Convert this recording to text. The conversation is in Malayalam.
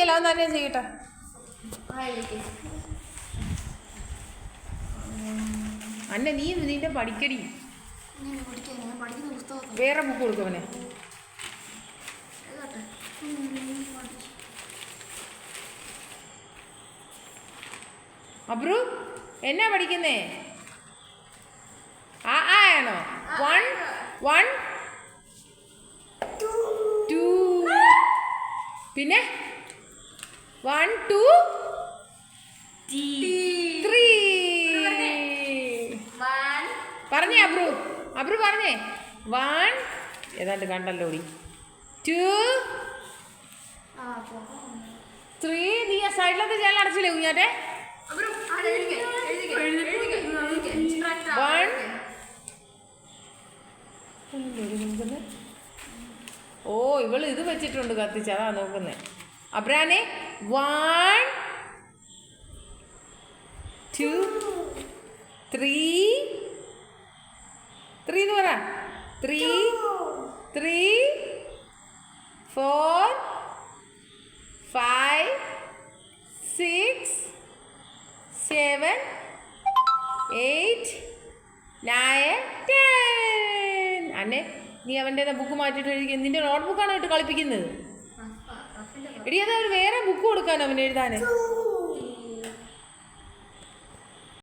എഴുതിക്കല്ലോ അവൻ തന്നെ ചെയ്യട്ടെ. അന്നെ നീ നിന്റെ പഠിക്കടി. വേറെ ബുക്ക് കൊടുക്കും അവനെ. അബ്രു എന്നാ പഠിക്കുന്നേ? ആണോ? 1 1 2 പിന്നെ 1 2 3 പറഞ്ഞേ അബ്രു പറഞ്ഞേ. 1 ഏതാണ്ട് കണ്ടല്ലോ 2 3 നീ ആ സൈഡിലൊക്കെ ജനൽ അടച്ചില്ലേ കുഞ്ഞാറ്റെ? 1 ഓ ഇവള് ഇത് വെച്ചിട്ടുണ്ട് കത്തിച്ച്, അതാ നോക്കുന്നേ. അബ്രാനെ 1 2 3 എന്ന് പറ. 3 4 5 6 7 8 9 10. അന്നെ നീ അവൻ്റെ ബുക്ക് മാറ്റിയിട്ട് എഴുതി. നിന്റെ നോട്ട് ബുക്കാണ് ഇട്ട് കളിപ്പിക്കുന്നത്. എടി അത് അവർ വേറെ ബുക്ക് കൊടുക്കാൻ അവന് എഴുതാൻ.